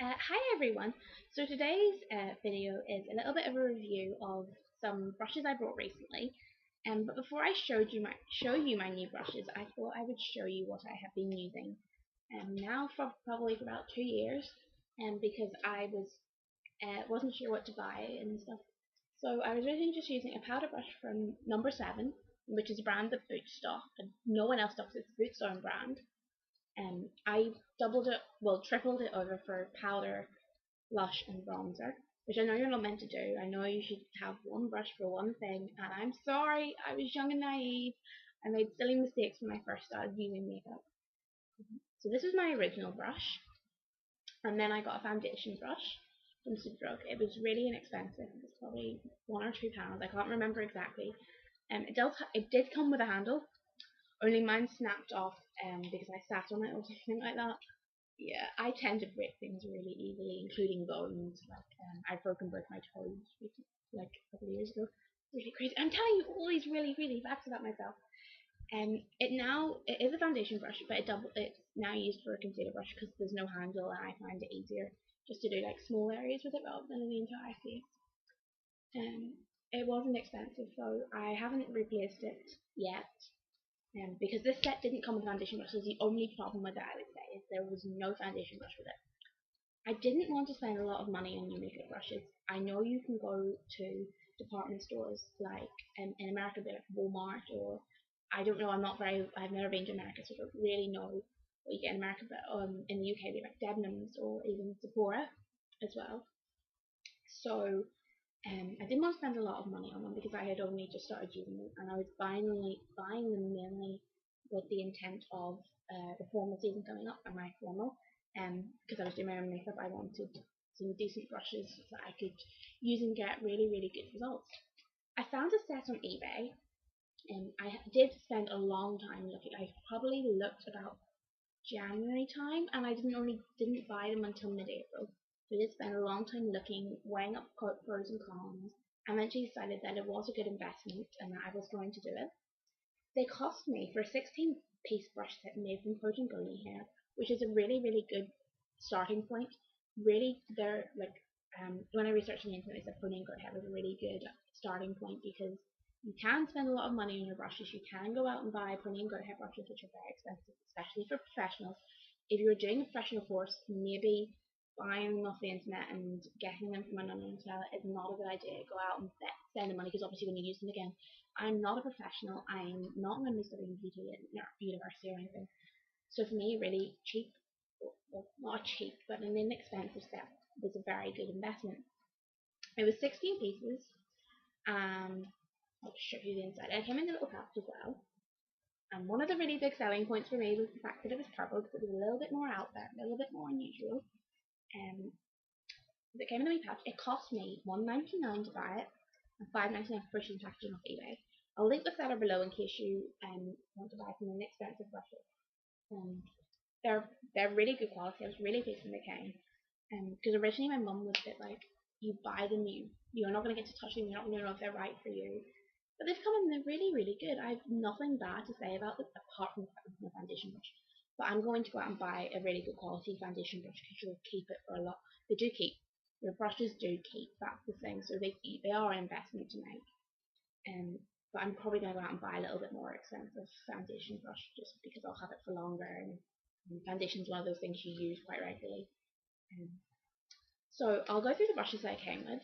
Hi everyone. So today's video is a little bit of a review of some brushes I bought recently. But before I show you my new brushes, I thought I would show you what I have been using now for probably for about 2 years. Because wasn't sure what to buy and stuff. So I was originally just using a powder brush from Number 7, which is a brand that Boots stock, and no one else stocks it. It's Boots' own brand. I doubled it, well, tripled it over for powder, blush and bronzer, which I know you're not meant to do. I know you should have one brush for one thing, and I'm sorry, I was young and naive. I made silly mistakes when I first started using makeup. So this was my original brush, and then I got a foundation brush from Superdrug. It was really inexpensive. It was probably £1 or £2. I can't remember exactly. It did come with a handle, only mine snapped off because I sat on it or something like that. Yeah, I tend to break things really easily, including bones. I've broken both my toes like a couple of years ago. Really crazy. I'm telling you all these really facts about myself. It is a foundation brush, but it's now used for a concealer brush because there's no handle, and I find it easier just to do like small areas with it rather than the entire face. It wasn't expensive, so I haven't replaced it yet. Because this set didn't come with foundation brush, so the only problem with it, I would say, is there was no foundation brush with it. I didn't want to spend a lot of money on new makeup brushes. I know you can go to department stores like in America, they're like Walmart, or I don't know. I've never been to America, so I don't really know what you get in America. But in the UK, they like Debenhams or even Sephora as well. So I didn't want to spend a lot of money on them because I had only just started using them, and I was buying them mainly with the intent of the formal season coming up and my formal. Because I was doing my own makeup, I wanted some decent brushes that I could use and get really good results. I found a set on eBay, and I did spend a long time looking. I probably looked about January time, and I didn't buy them until mid-April. So I did spend a long time looking, weighing up pros and cons, and eventually decided that it was a good investment and that I was going to do it. They cost me for a 16-piece brush set made from Coach and Goni hair, which is a really good starting point. Really, they're like when I researched on the internet, they said Pony and Good hair was a really good starting point because you can spend a lot of money on your brushes. You can go out and buy Pony and Good hair brushes, which are very expensive, especially for professionals. If you're doing a professional course, maybe buying them off the internet and getting them from an unknown seller is not a good idea. Go out and spend the money because obviously when you use them again, I'm not a professional. I'm not going to be studying beauty at university or anything. So for me, really cheap, well, not cheap, but an inexpensive set was a very good investment. It was 16 pieces. I'll just show you the inside. It came in a little pouch as well. And one of the really big selling points for me was the fact that it was purple because it was a little bit more out there, a little bit more unusual. It came in a wee pouch. It cost me $1.99 to buy it and $5.99 for shipping and packaging off eBay. I'll link the seller below in case you want to buy some inexpensive brushes. Um, they're really good quality. I was really pleased when they came. Because originally my mum was a bit like, you buy them, you're not going to get to touch them, you're not going to know if they're right for you. But they've come in, they're really good. I have nothing bad to say about them apart from the foundation brush. But I'm going to go out and buy a really good quality foundation brush because you'll keep it for a lot. They do keep. Your brushes do keep. That's the thing. So they are an investment to make. But I'm probably going to go out and buy a little bit more expensive foundation brush just because I'll have it for longer. And foundation is one of those things you use quite regularly. So I'll go through the brushes that I came with.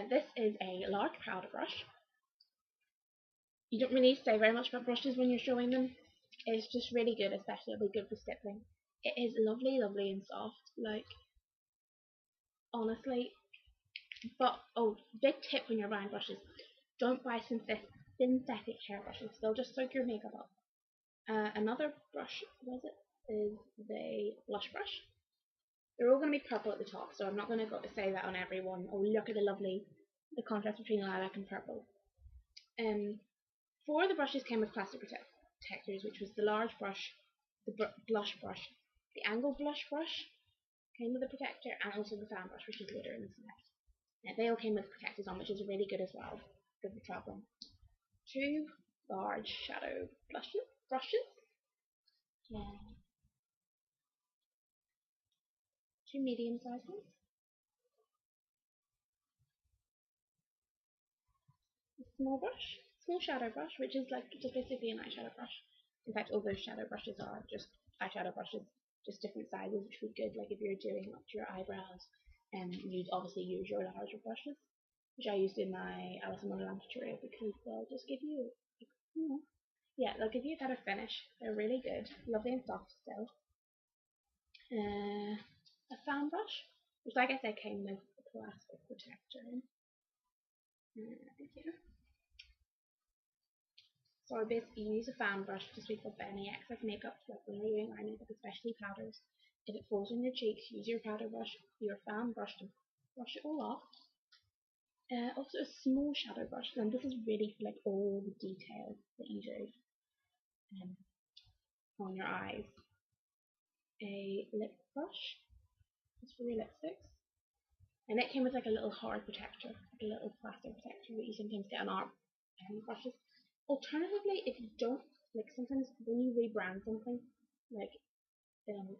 This is a large powder brush. You don't really say very much about brushes when you're showing them. It's just really good, especially it'll be good for stippling. It is lovely and soft, like honestly. But big tip when you're buying brushes: don't buy synthetic hair brushes. They'll just soak your makeup up. Another brush is the blush brush. They're all going to be purple at the top, so I'm not going to say that on every one. Oh, look at the contrast between lilac and purple. Four of the brushes came with plastic protectors, which was the large brush, the blush brush, the angle blush brush came with a protector, and also the fan brush, which is later in the set. They all came with protectors on, which is really good as well, good for traveling. Two large shadow brushes. Yeah. two medium-sized ones. A small shadow brush, which is like just basically an eyeshadow brush. In fact, all those shadow brushes are just eyeshadow brushes, just different sizes, which would be good. Like if you're doing up to your eyebrows, and you'd obviously use your larger brushes, which I used in my Alice in Wonderland tutorial because they'll just give you, you know, yeah, they'll give you a better finish. They're really good, lovely and soft still. A fan brush, which like I said came with a plastic protector. Yeah. So I basically use a fan brush to sweep up any excess makeup, like when you're doing eye makeup, especially powders. If it falls on your cheeks, use your powder brush, your fan brush to brush it all off. Also a small shadow brush, and this is really for like all the detail that you do on your eyes. A lip brush, just for your lipsticks. And it came with like a little hard protector, like a little plastic protector that you sometimes get on art brushes. Alternatively, if you don't, like sometimes when you rebrand something, like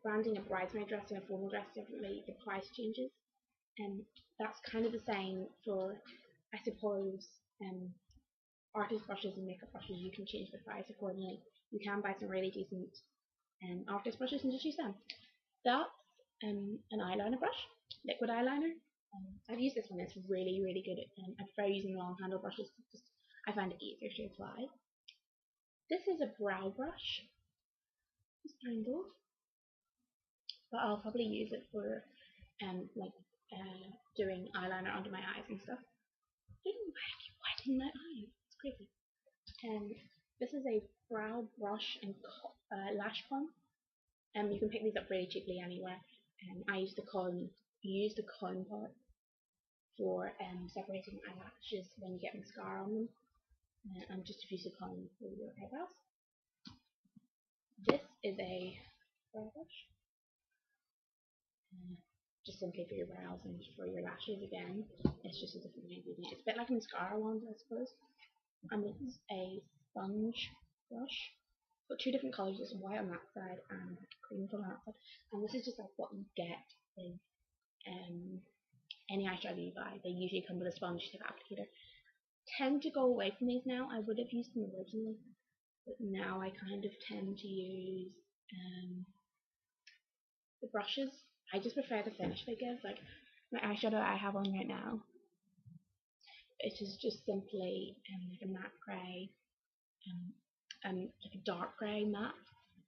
branding a bridesmaid dress and a formal dress differently, the price changes. And that's kind of the same for, I suppose, artist brushes and makeup brushes. You can change the price accordingly. You can buy some really decent artist brushes and just use them. That's an eyeliner brush, liquid eyeliner. I've used this one. It's really, really good. I prefer using long handle brushes. Just I find it easier to apply. This is a brow brush, just handled, but I'll probably use it for like doing eyeliner under my eyes and stuff. I don't know why I keep whitening my eyes. It's crazy. This is a brow brush and lash comb. You can pick these up really cheaply anywhere. I use the comb. You use the comb part for separating eyelashes when you get mascara on them. And just a piece of comb for your eyebrows. This is a brow brush. Just simply for your brows and for your lashes again. It's just a different ingredient. It's a bit like a mascara wand, I suppose. And this is a sponge brush. Got two different colours, just white on that side and cream on that side. And this is just like what you get in any eyeshadow you buy. They usually come with a sponge tip applicator. Tend to go away from these now. I would have used them originally, but now I kind of tend to use the brushes. I just prefer the finish they give. Like my eyeshadow I have on right now, it is just simply like a matte grey, like a dark grey matte,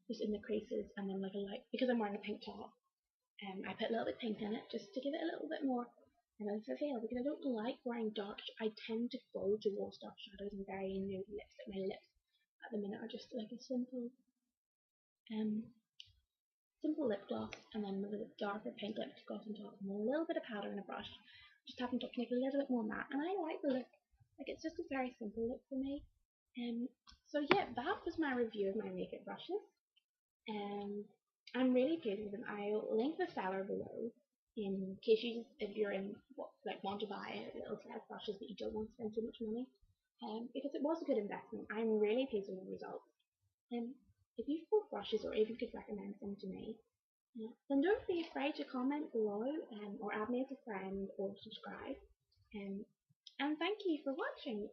just in the creases, and then like a light, because I'm wearing a pink top. I put a little bit of pink in it just to give it a little bit more fail, because I don't like wearing dark. I tend to go towards dark shadows and very nude lipstick. My lips at the minute are just like a um, simple lip gloss, and then with a darker pink lip gloss on top, and a little bit of powder and a brush. Just tapping up to make it a little bit more matte, and I like the look. Like it's just a very simple look for me. So yeah, that was my review of my makeup brushes. I'm really pleased with them. I'll link the seller below in case if you're in want to buy little set of brushes but you don't want to spend too much money. Because it was a good investment. I'm really pleased with the results. If you've bought brushes or if you could recommend some to me, then don't be afraid to comment below or add me as a friend or subscribe. And thank you for watching.